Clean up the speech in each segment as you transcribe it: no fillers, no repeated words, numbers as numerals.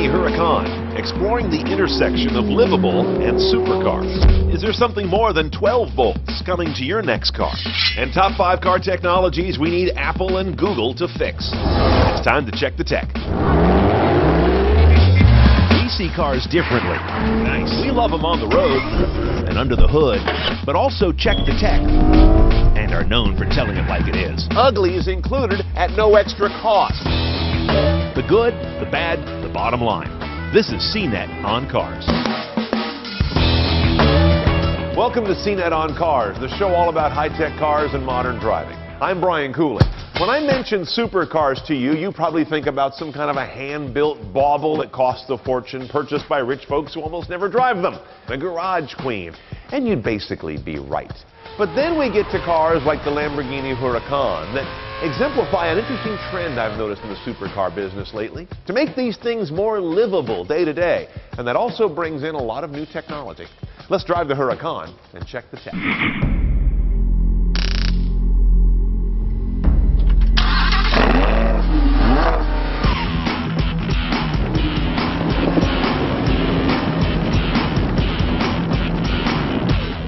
Huracan, exploring the intersection of livable and supercars. Is there something more than 12 volts coming to your next car? And top 5 car technologies we need Apple and Google to fix. It's time to check the tech. We see cars differently. Nice. We love them on the road and under the hood, but also check the tech and are known for telling it like it is. Ugly is included at no extra cost. The good, the bad, the bottom line. This is CNET on Cars. Welcome to CNET on Cars, the show all about high-tech cars and modern driving. I'm Brian Cooley. When I mention supercars to you, you probably think about some kind of a hand-built bauble that costs a fortune, purchased by rich folks who almost never drive them. The garage queen. And you'd basically be right. But then we get to cars like the Lamborghini Huracan that exemplify an interesting trend I've noticed in the supercar business lately, to make these things more livable day to day. And that also brings in a lot of new technology. Let's drive the Huracan and check the tech.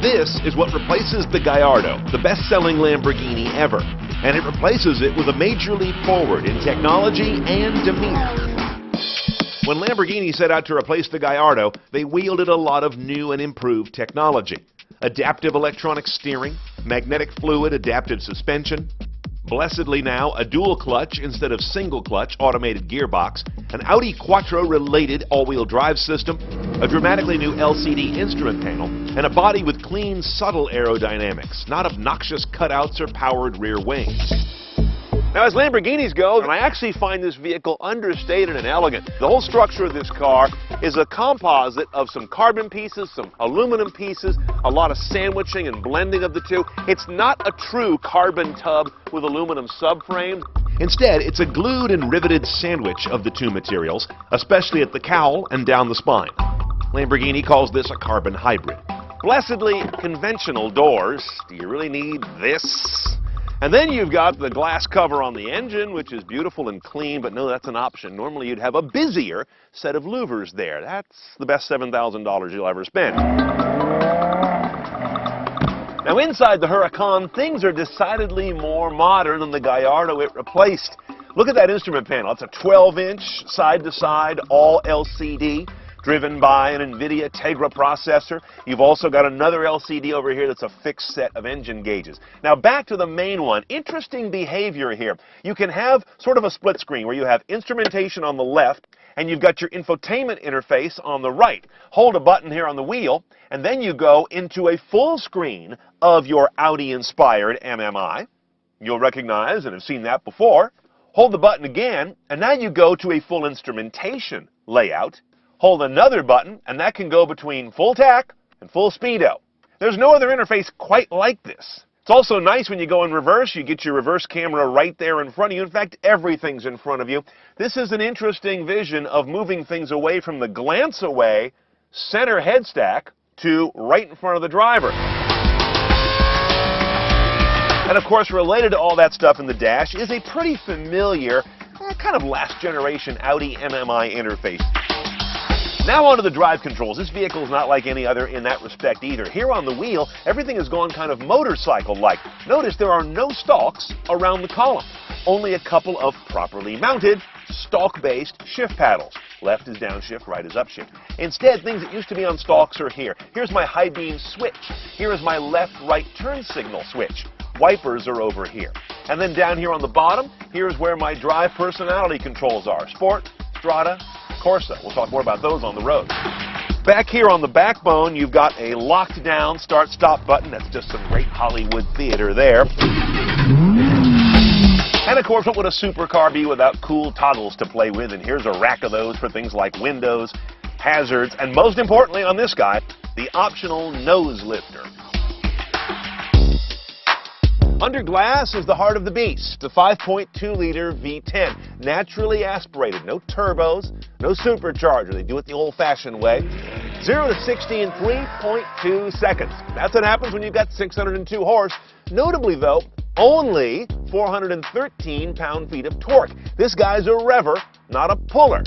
This is what replaces the Gallardo, the best-selling Lamborghini ever. And it replaces it with a major leap forward in technology and demeanor. When Lamborghini set out to replace the Gallardo, they wielded a lot of new and improved technology. Adaptive electronic steering, magnetic fluid adaptive suspension, blessedly now a dual clutch instead of single clutch automated gearbox, an Audi Quattro-related all-wheel drive system, a dramatically new LCD instrument panel, and a body with clean, subtle aerodynamics, not obnoxious cutouts or powered rear wings. Now, as Lamborghinis go, I actually find this vehicle understated and elegant. The whole structure of this car is a composite of some carbon pieces, some aluminum pieces, a lot of sandwiching and blending of the two. It's not a true carbon tub with aluminum subframe. Instead, it's a glued and riveted sandwich of the two materials, especially at the cowl and down the spine. Lamborghini calls this a carbon hybrid. Blessedly conventional doors. Do you really need this? And then you've got the glass cover on the engine, which is beautiful and clean, but no, that's an option. Normally you'd have a busier set of louvers there. That's the best $7,000 you'll ever spend. Now inside the Huracan, things are decidedly more modern than the Gallardo it replaced. Look at that instrument panel. It's a 12-inch side-to-side all LCD. Driven by an NVIDIA Tegra processor. You've also got another LCD over here that's a fixed set of engine gauges. Now back to the main one. Interesting behavior here. You can have sort of a split screen where you have instrumentation on the left and you've got your infotainment interface on the right. Hold a button here on the wheel and then you go into a full screen of your Audi-inspired MMI. You'll recognize and have seen that before. Hold the button again and now you go to a full instrumentation layout. Hold another button, and that can go between full tach and full speedo. There's no other interface quite like this. It's also nice when you go in reverse, you get your reverse camera right there in front of you. In fact, everything's in front of you. This is an interesting vision of moving things away from the glance-away center head stack to right in front of the driver. And of course, related to all that stuff in the dash is a pretty familiar, kind of last-generation Audi MMI interface. Now onto the drive controls. This vehicle is not like any other in that respect either. Here on the wheel, everything is going kind of motorcycle-like. Notice there are no stalks around the column. Only a couple of properly mounted, stalk-based shift paddles. Left is downshift, right is upshift. Instead, things that used to be on stalks are here. Here's my high beam switch. Here is my left-right turn signal switch. Wipers are over here. And then down here on the bottom, here's where my drive personality controls are. Sport, Strada, Corsa. We'll talk more about those on the road. Back here on the backbone, you've got a locked down start-stop button. That's just some great Hollywood theater there. And of course, what would a supercar be without cool toggles to play with? And here's a rack of those for things like windows, hazards, and most importantly on this guy, the optional nose lifter. Under glass is the heart of the beast, the 5.2-liter V10, naturally aspirated, no turbos, no supercharger. They do it the old-fashioned way. 0 to 60 in 3.2 seconds. That's what happens when you've got 602 horse. Notably, though, only 413 pound-feet of torque. This guy's a rever, not a puller.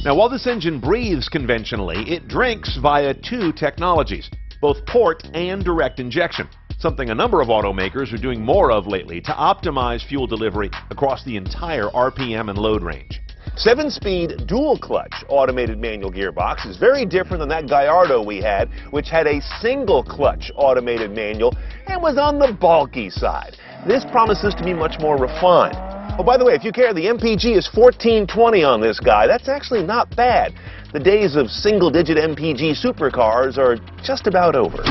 Now, while this engine breathes conventionally, it drinks via two technologies, both port and direct injection, something a number of automakers are doing more of lately to optimize fuel delivery across the entire RPM and load range. 7-speed dual-clutch automated manual gearbox is very different than that Gallardo we had, which had a single-clutch automated manual and was on the bulky side. This promises to be much more refined. Oh, by the way, if you care, the MPG is 1420 on this guy. That's actually not bad. The days of single-digit MPG supercars are just about over.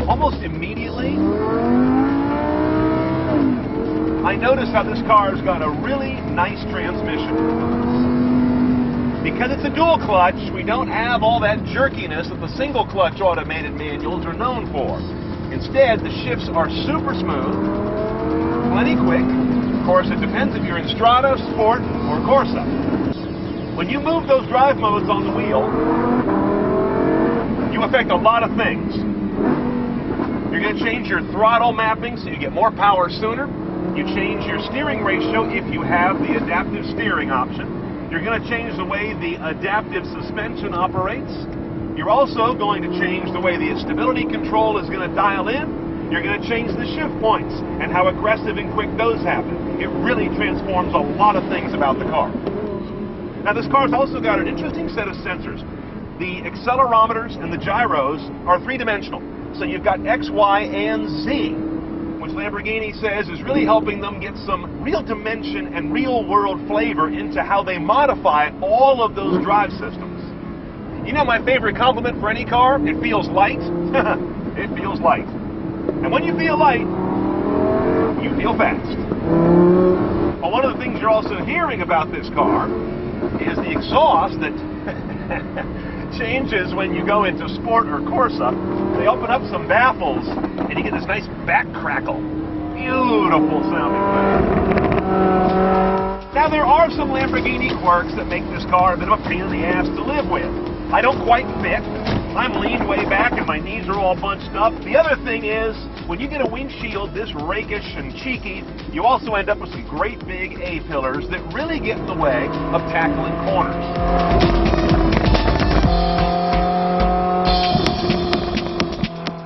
Almost immediately, I notice how this car's got a really nice transmission. Because it's a dual clutch, we don't have all that jerkiness that the single clutch automated manuals are known for. Instead, the shifts are super smooth, plenty quick. Of course, it depends if you're in Strada, Sport, or Corsa. When you move those drive modes on the wheel, you affect a lot of things. You're going to change your throttle mapping so you get more power sooner. You change your steering ratio if you have the adaptive steering option. You're going to change the way the adaptive suspension operates. You're also going to change the way the stability control is going to dial in. You're going to change the shift points and how aggressive and quick those happen. It really transforms a lot of things about the car. Now, this car's also got an interesting set of sensors. The accelerometers and the gyros are three-dimensional. So you've got X, Y, and Z, which Lamborghini says is really helping them get some real dimension and real-world flavor into how they modify all of those drive systems. You know my favorite compliment for any car? It feels light. It feels light. And when you feel light, you feel fast. Well, one of the things you're also hearing about this car is the exhaust that changes when you go into Sport or Corsa. They open up some baffles and you get this nice back crackle. Beautiful sounding thing. Now, there are some Lamborghini quirks that make this car a bit of a pain in the ass to live with. I don't quite fit. I'm leaned way back and my knees are all bunched up. The other thing is, when you get a windshield this rakish and cheeky, you also end up with some great big A-pillars that really get in the way of tackling corners.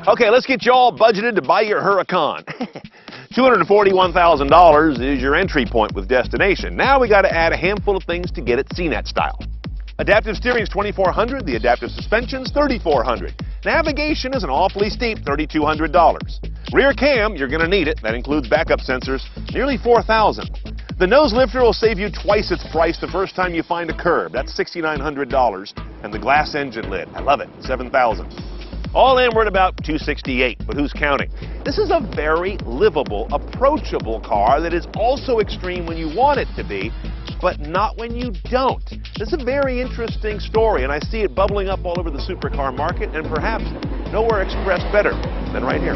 Okay, let's get you all budgeted to buy your Huracan. $241,000 is your entry point with destination. Now we got to add a handful of things to get it CNET style. Adaptive steering is $2,400, the adaptive suspension's $3,400. Navigation is an awfully steep $3,200. Rear cam, you're going to need it. That includes backup sensors, nearly $4,000. The nose lifter will save you twice its price the first time you find a curb. That's $6,900. And the glass engine lid, I love it, $7,000. All in, we're at about $268, but who's counting? This is a very livable, approachable car that is also extreme when you want it to be, but not when you don't. This is a very interesting story, and I see it bubbling up all over the supercar market, and perhaps nowhere expressed better than right here.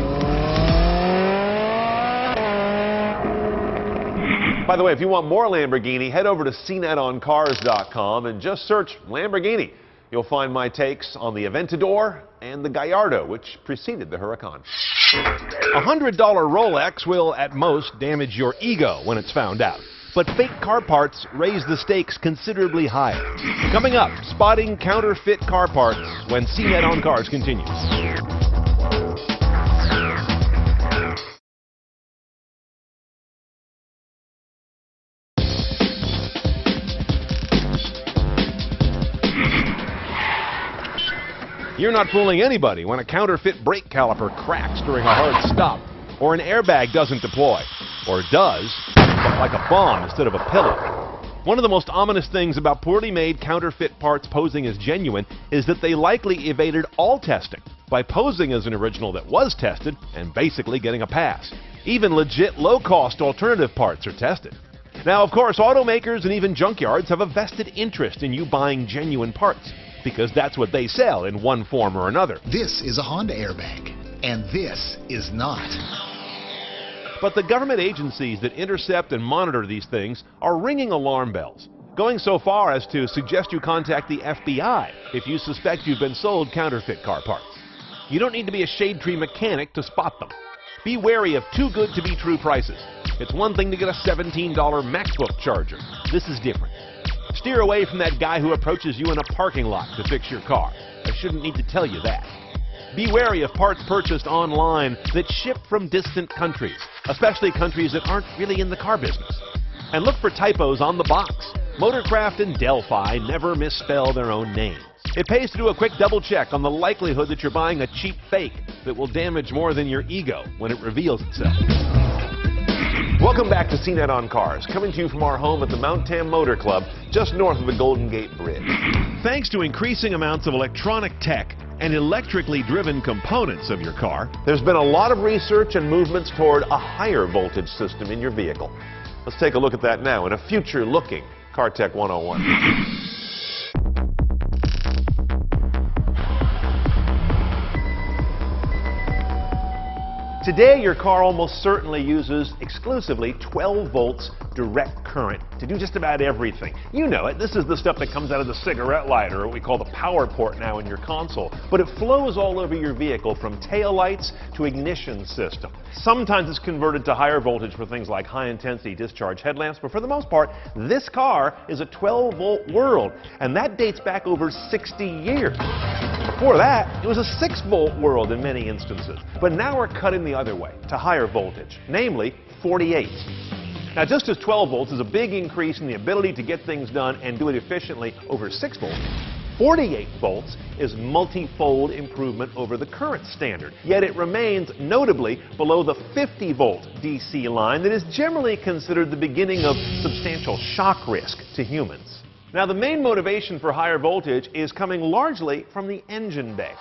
By the way, if you want more Lamborghini, head over to CNETOnCars.com and just search Lamborghini. You'll find my takes on the Aventador and the Gallardo, which preceded the Huracan. A $100 Rolex will, at most, damage your ego when it's found out. But fake car parts raise the stakes considerably higher. Coming up, spotting counterfeit car parts when CNET on Cars continues. You're not fooling anybody when a counterfeit brake caliper cracks during a hard stop, or an airbag doesn't deploy, or does, but like a bomb instead of a pillow. One of the most ominous things about poorly made counterfeit parts posing as genuine is that they likely evaded all testing by posing as an original that was tested and basically getting a pass. Even legit low-cost alternative parts are tested. Now, of course, automakers and even junkyards have a vested interest in you buying genuine parts, because that's what they sell in one form or another. This is a Honda airbag, and this is not. But the government agencies that intercept and monitor these things are ringing alarm bells, going so far as to suggest you contact the FBI if you suspect you've been sold counterfeit car parts. You don't need to be a shade tree mechanic to spot them. Be wary of too good to be true prices. It's one thing to get a $17 MacBook charger. This is different. Steer away from that guy who approaches you in a parking lot to fix your car. I shouldn't need to tell you that. Be wary of parts purchased online that ship from distant countries, especially countries that aren't really in the car business. And look for typos on the box. Motorcraft and Delphi never misspell their own names. It pays to do a quick double check on the likelihood that you're buying a cheap fake that will damage more than your ego when it reveals itself. Welcome back to CNET on Cars, coming to you from our home at the Mount Tam Motor Club, just north of the Golden Gate Bridge. Thanks to increasing amounts of electronic tech and electrically driven components of your car, there's been a lot of research and movements toward a higher voltage system in your vehicle. Let's take a look at that now in a future-looking Car Tech 101. Today, your car almost certainly uses exclusively 12 volts direct current to do just about everything. You know it. This is the stuff that comes out of the cigarette lighter, or what we call the power port now in your console. But it flows all over your vehicle from taillights to ignition system. Sometimes it's converted to higher voltage for things like high-intensity discharge headlamps, but for the most part, this car is a 12-volt world, and that dates back over 60 years. Before that, it was a 6-volt world in many instances. But now we're cutting the other way, to higher voltage, namely 48. Now, just as 12 volts is a big increase in the ability to get things done and do it efficiently over 6 volts, 48 volts is multi-fold improvement over the current standard. Yet it remains notably below the 50-volt DC line that is generally considered the beginning of substantial shock risk to humans. Now, the main motivation for higher voltage is coming largely from the engine bay.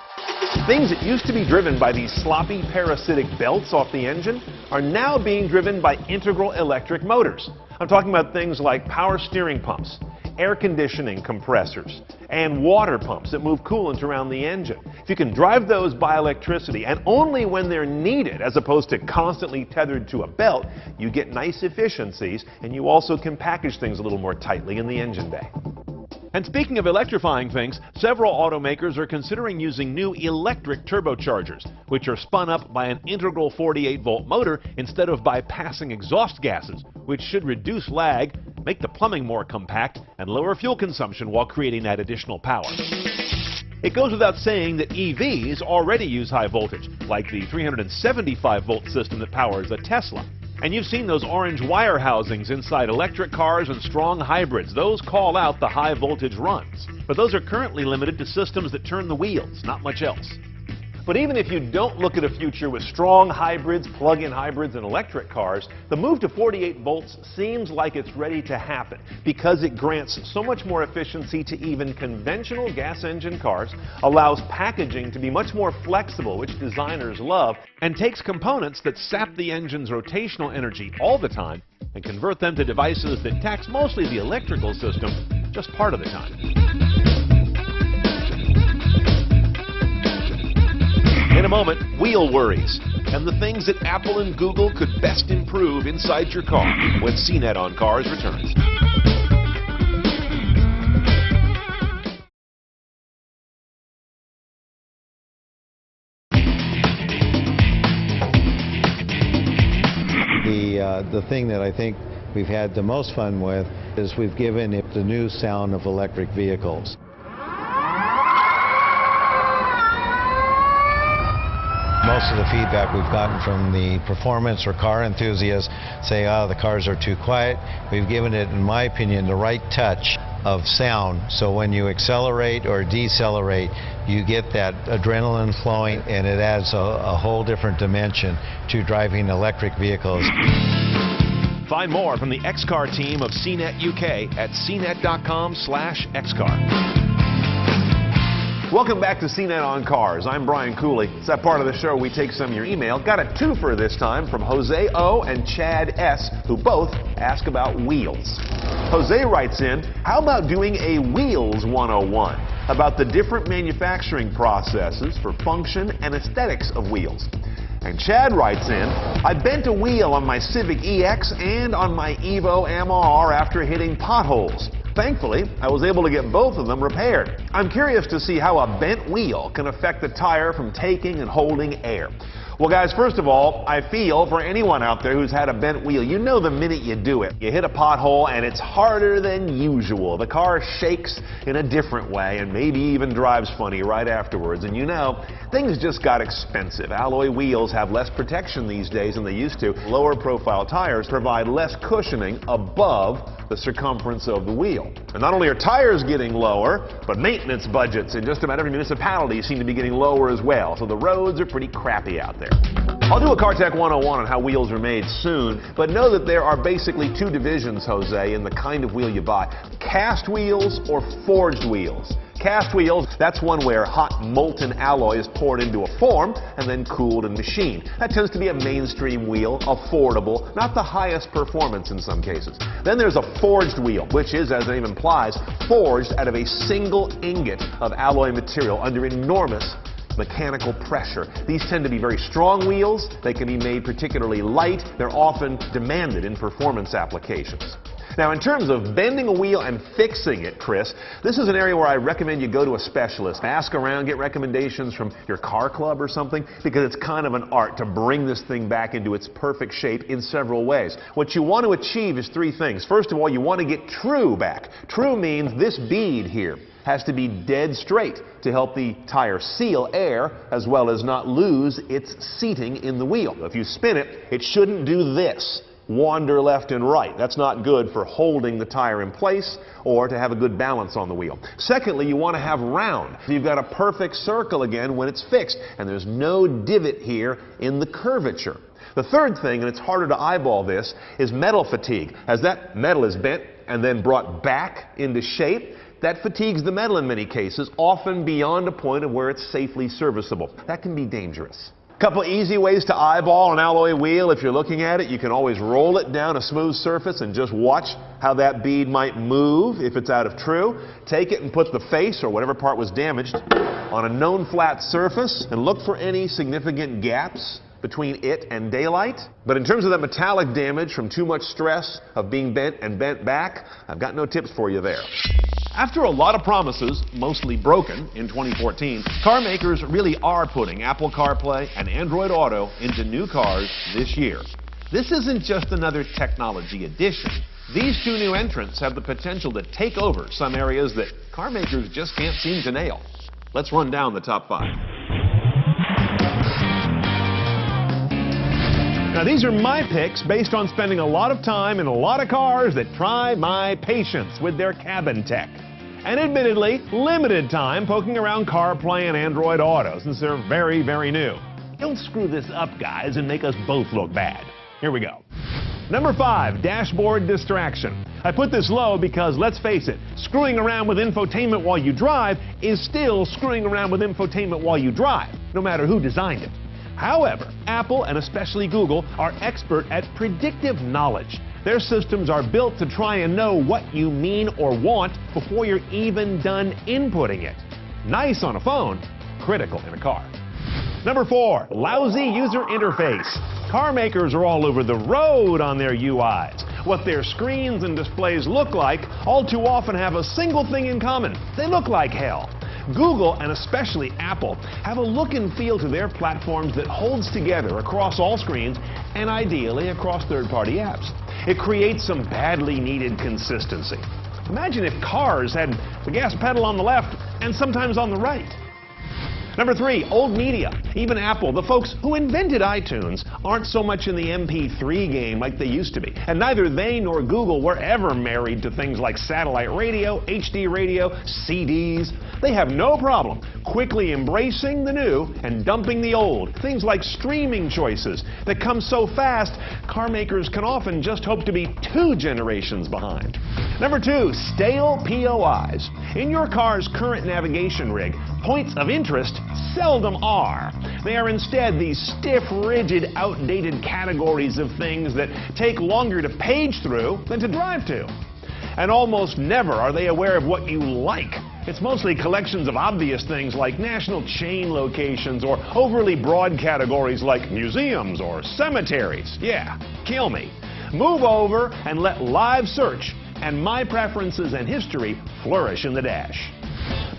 Things that used to be driven by these sloppy parasitic belts off the engine are now being driven by integral electric motors. I'm talking about things like power steering pumps, air conditioning compressors, and water pumps that move coolant around the engine. If you can drive those by electricity, and only when they're needed as opposed to constantly tethered to a belt, you get nice efficiencies, and you also can package things a little more tightly in the engine bay. And speaking of electrifying things, several automakers are considering using new electric turbochargers, which are spun up by an integral 48-volt motor instead of bypassing exhaust gases, which should reduce lag, make the plumbing more compact, and lower fuel consumption while creating that additional power. It goes without saying that EVs already use high voltage, like the 375-volt system that powers a Tesla. And you've seen those orange wire housings inside electric cars and strong hybrids. Those call out the high voltage runs. But those are currently limited to systems that turn the wheels, not much else. But even if you don't look at a future with strong hybrids, plug-in hybrids, and electric cars, the move to 48 volts seems like it's ready to happen because it grants so much more efficiency to even conventional gas engine cars, allows packaging to be much more flexible, which designers love, and takes components that sap the engine's rotational energy all the time and convert them to devices that tax mostly the electrical system just part of the time. In a moment, wheel worries and the things that Apple and Google could best improve inside your car when CNET on Cars returns. The thing that I think we've had the most fun with is we've given it the new sound of electric vehicles. Most of the feedback we've gotten from the performance or car enthusiasts say, oh, the cars are too quiet. We've given it, in my opinion, the right touch of sound. So when you accelerate or decelerate, you get that adrenaline flowing, and it adds a whole different dimension to driving electric vehicles. Find more from the XCar team of CNET UK at cnet.com/XCar. Welcome back to CNET on Cars. I'm Brian Cooley. It's that part of the show we take some of your email. Got a twofer this time from Jose O. and Chad S., who both ask about wheels. Jose writes in, how about doing a Wheels 101 about the different manufacturing processes for function and aesthetics of wheels? And Chad writes in, I bent a wheel on my Civic EX and on my Evo MR after hitting potholes. Thankfully, I was able to get both of them repaired. I'm curious to see how a bent wheel can affect the tire from taking and holding air. Well, guys, first of all, I feel for anyone out there who's had a bent wheel. You know the minute you do it, you hit a pothole and it's harder than usual. The car shakes in a different way and maybe even drives funny right afterwards. And you know, things just got expensive. Alloy wheels have less protection these days than they used to. Lower profile tires provide less cushioning above the circumference of the wheel. And not only are tires getting lower, but maintenance budgets in just about every municipality seem to be getting lower as well. So the roads are pretty crappy out there. I'll do a Car Tech 101 on how wheels are made soon, but know that there are basically two divisions, Jose, in the kind of wheel you buy. Cast wheels or forged wheels. Cast wheels, that's one where hot molten alloy is poured into a form and then cooled and machined. That tends to be a mainstream wheel, affordable, not the highest performance in some cases. Then there's a forged wheel, which is, as the name implies, forged out of a single ingot of alloy material under enormous mechanical pressure. These tend to be very strong wheels. They can be made particularly light. They're often demanded in performance applications. Now, in terms of bending a wheel and fixing it, Chris, this is an area where I recommend you go to a specialist. Ask around, get recommendations from your car club or something, because it's kind of an art to bring this thing back into its perfect shape in several ways. What you want to achieve is three things. First of all, you want to get true back. True means this bead here has to be dead straight to help the tire seal air as well as not lose its seating in the wheel. If you spin it, it shouldn't do this. Wander left and right. That's not good for holding the tire in place or to have a good balance on the wheel. Secondly, you want to have round. You've got a perfect circle again when it's fixed, and there's no divot here in the curvature. The third thing, and it's harder to eyeball this, is metal fatigue. As that metal is bent and then brought back into shape, that fatigues the metal in many cases, often beyond a point of where it's safely serviceable. That can be dangerous. Couple easy ways to eyeball an alloy wheel. If you're looking at it, you can always roll it down a smooth surface and just watch how that bead might move if it's out of true. Take it and put the face or whatever part was damaged on a known flat surface and look for any significant gaps between it and daylight. But in terms of that metallic damage from too much stress of being bent and bent back, I've got no tips for you there. After a lot of promises, mostly broken, in 2014, car makers really are putting Apple CarPlay and Android Auto into new cars this year. This isn't just another technology addition. These two new entrants have the potential to take over some areas that car makers just can't seem to nail. Let's run down the top 5. Now, these are my picks based on spending a lot of time in a lot of cars that try my patience with their cabin tech. And admittedly, limited time poking around CarPlay and Android Auto since they're very, very new. Don't screw this up, guys, and make us both look bad. Here we go. Number 5, dashboard distraction. I put this low because, let's face it, screwing around with infotainment while you drive is still screwing around with infotainment while you drive, no matter who designed it. However, Apple, and especially Google, are expert at predictive knowledge. Their systems are built to try and know what you mean or want before you're even done inputting it. Nice on a phone, critical in a car. Number 4, lousy user interface. Car makers are all over the road on their UIs. What their screens and displays look like all too often have a single thing in common. They look like hell. Google, and especially Apple, have a look and feel to their platforms that holds together across all screens and ideally across third-party apps. It creates some badly needed consistency. Imagine if cars had the gas pedal on the left and sometimes on the right. Number 3, old media. Even Apple, the folks who invented iTunes, aren't so much in the MP3 game like they used to be. And neither they nor Google were ever married to things like satellite radio, HD radio, CDs. They have no problem quickly embracing the new and dumping the old. Things like streaming choices that come so fast, car makers can often just hope to be 2 generations behind. Number 2, stale POIs. In your car's current navigation rig, points of interest seldom are. They are instead these stiff, rigid, outdated categories of things that take longer to page through than to drive to. And almost never are they aware of what you like. It's mostly collections of obvious things like national chain locations or overly broad categories like museums or cemeteries. Yeah, kill me. Move over and let live search and my preferences and history flourish in the dash.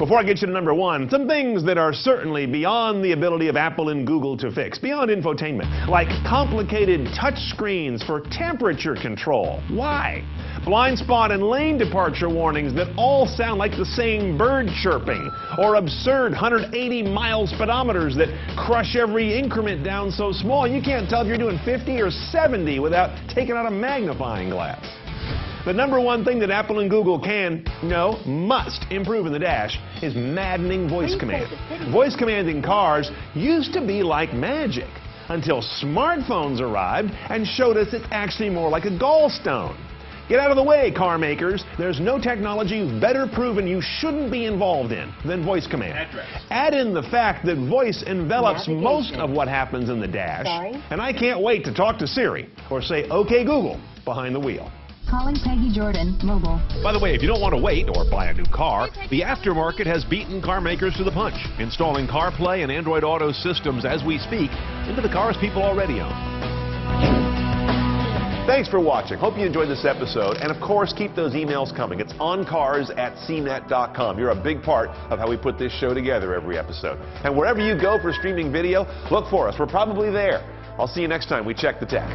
Before I get you to number one, some things that are certainly beyond the ability of Apple and Google to fix, beyond infotainment, like complicated touch screens for temperature control. Why? Blind spot and lane departure warnings that all sound like the same bird chirping, or absurd 180 mile speedometers that crush every increment down so small you can't tell if you're doing 50 or 70 without taking out a magnifying glass. The number one thing that Apple and Google must improve in the dash is maddening voice command. Voice command in cars used to be like magic until smartphones arrived and showed us it's actually more like a gallstone. Get out of the way, car makers. There's no technology you've better proven you shouldn't be involved in than voice command. Add in the fact that voice envelops most of what happens in the dash, and I can't wait to talk to Siri or say, "Okay, Google," behind the wheel. Calling Peggy Jordan, mobile. By the way, if you don't want to wait or buy a new car, the aftermarket has beaten car makers to the punch, installing CarPlay and Android Auto systems as we speak into the cars people already own. Thanks for watching. Hope you enjoyed this episode. And of course, keep those emails coming. It's oncars@cnet.com. You're a big part of how we put this show together every episode. And wherever you go for streaming video, look for us. We're probably there. I'll see you next time we check the tech.